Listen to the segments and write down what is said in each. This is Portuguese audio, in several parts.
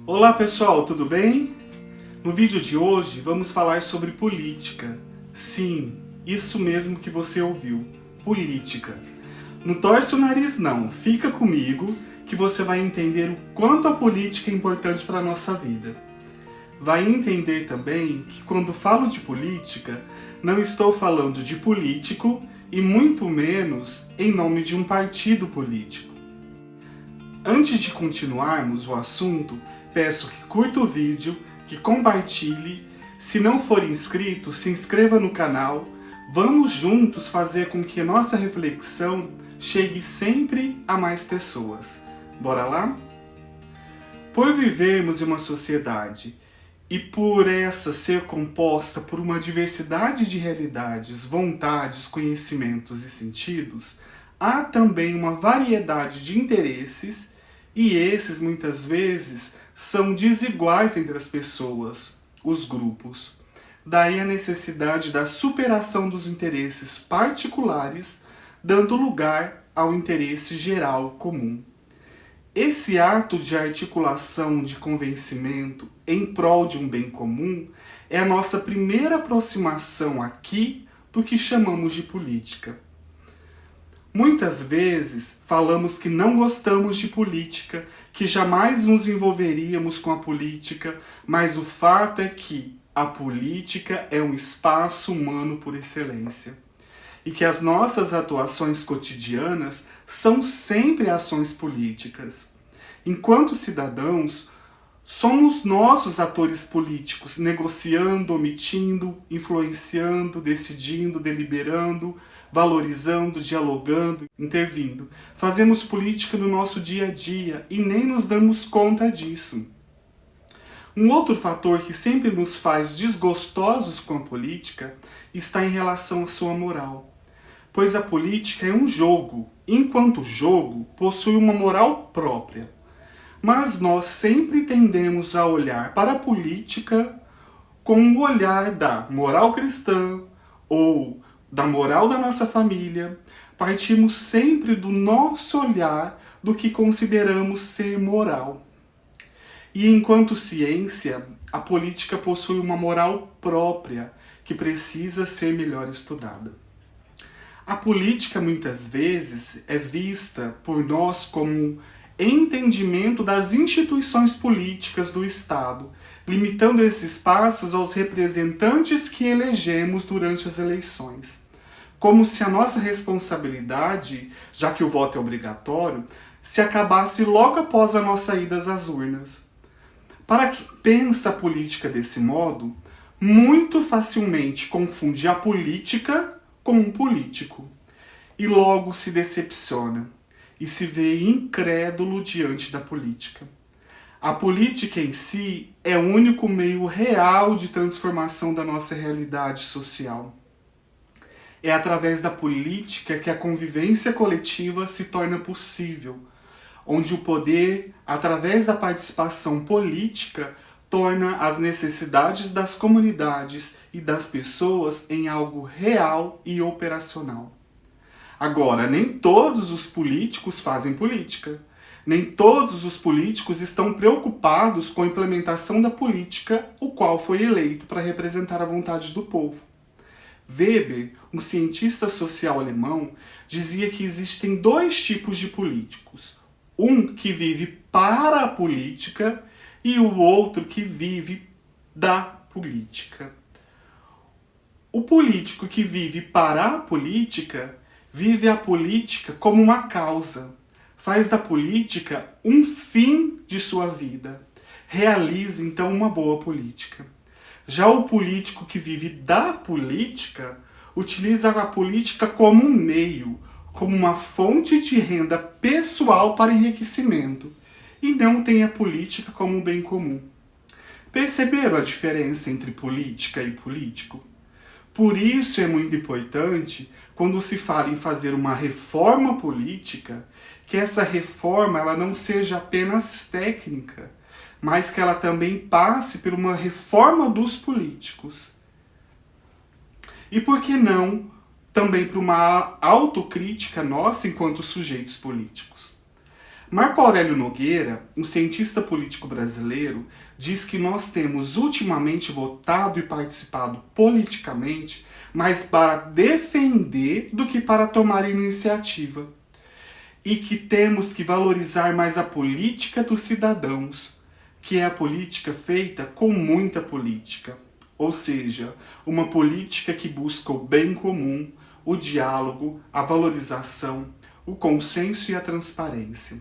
Olá pessoal, tudo bem? No vídeo de hoje vamos falar sobre política. Sim, isso mesmo que você ouviu, política. Não torce o nariz não, fica comigo que você vai entender o quanto a política é importante para a nossa vida. Vai entender também que quando falo de política, não estou falando de político e muito menos em nome de um partido político. Antes de continuarmos o assunto, peço que curta o vídeo, que compartilhe. Se não for inscrito, se inscreva no canal. Vamos juntos fazer com que nossa reflexão chegue sempre a mais pessoas. Bora lá? Por vivermos em uma sociedade e por essa ser composta por uma diversidade de realidades, vontades, conhecimentos e sentidos, há também uma variedade de interesses e esses muitas vezes são desiguais entre as pessoas, os grupos. Daí a necessidade da superação dos interesses particulares, dando lugar ao interesse geral comum. Esse ato de articulação de convencimento em prol de um bem comum é a nossa primeira aproximação aqui do que chamamos de política. Muitas vezes falamos que não gostamos de política, que jamais nos envolveríamos com a política, mas o fato é que a política é um espaço humano por excelência. E que as nossas atuações cotidianas são sempre ações políticas. Enquanto cidadãos, somos nós os atores políticos, negociando, omitindo, influenciando, decidindo, deliberando, valorizando, dialogando, intervindo. Fazemos política no nosso dia a dia e nem nos damos conta disso. Um outro fator que sempre nos faz desgostosos com a política está em relação à sua moral. Pois a política é um jogo, enquanto jogo possui uma moral própria. Mas nós sempre tendemos a olhar para a política com o olhar da moral cristã ou da moral da nossa família. Partimos sempre do nosso olhar do que consideramos ser moral. E enquanto ciência, a política possui uma moral própria que precisa ser melhor estudada. A política muitas vezes é vista por nós como entendimento das instituições políticas do Estado, limitando esses espaços aos representantes que elegemos durante as eleições. Como se a nossa responsabilidade, já que o voto é obrigatório, se acabasse logo após a nossa ida às urnas. Para quem pensa a política desse modo, muito facilmente confunde a política com um político. E logo se decepciona e se vê incrédulo diante da política. A política em si é o único meio real de transformação da nossa realidade social. É através da política que a convivência coletiva se torna possível, onde o poder, através da participação política, torna as necessidades das comunidades e das pessoas em algo real e operacional. Agora, nem todos os políticos fazem política. Nem todos os políticos estão preocupados com a implementação da política, o qual foi eleito para representar a vontade do povo. Weber, um cientista social alemão, dizia que existem dois tipos de políticos. Um que vive para a política e o outro que vive da política. O político que vive para a política vive a política como uma causa. Faz da política um fim de sua vida. Realiza então uma boa política. Já o político que vive da política utiliza a política como um meio, como uma fonte de renda pessoal para enriquecimento, e não tem a política como um bem comum. Perceberam a diferença entre política e político? Por isso é muito importante, quando se fala em fazer uma reforma política, que essa reforma ela não seja apenas técnica, mas que ela também passe por uma reforma dos políticos. E por que não também por uma autocrítica nossa enquanto sujeitos políticos? Marco Aurélio Nogueira, um cientista político brasileiro, diz que nós temos ultimamente votado e participado politicamente mais para defender do que para tomar iniciativa. E que temos que valorizar mais a política dos cidadãos, que é a política feita com muita política. Ou seja, uma política que busca o bem comum, o diálogo, a valorização, o consenso e a transparência.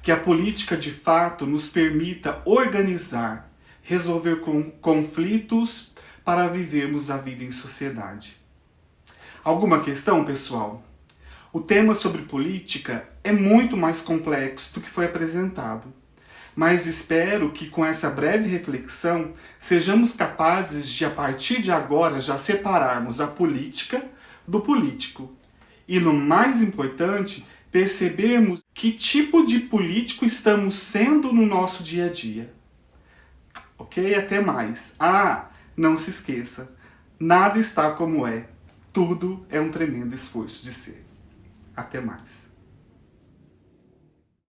Que a política de fato nos permita organizar, resolver conflitos para vivermos a vida em sociedade. Alguma questão, pessoal? O tema sobre política é muito mais complexo do que foi apresentado, mas espero que com essa breve reflexão sejamos capazes de, a partir de agora, já separarmos a política do político. E, no mais importante, percebermos que tipo de político estamos sendo no nosso dia a dia. Ok? Até mais. Não se esqueça, nada está como é. Tudo é um tremendo esforço de ser. Até mais.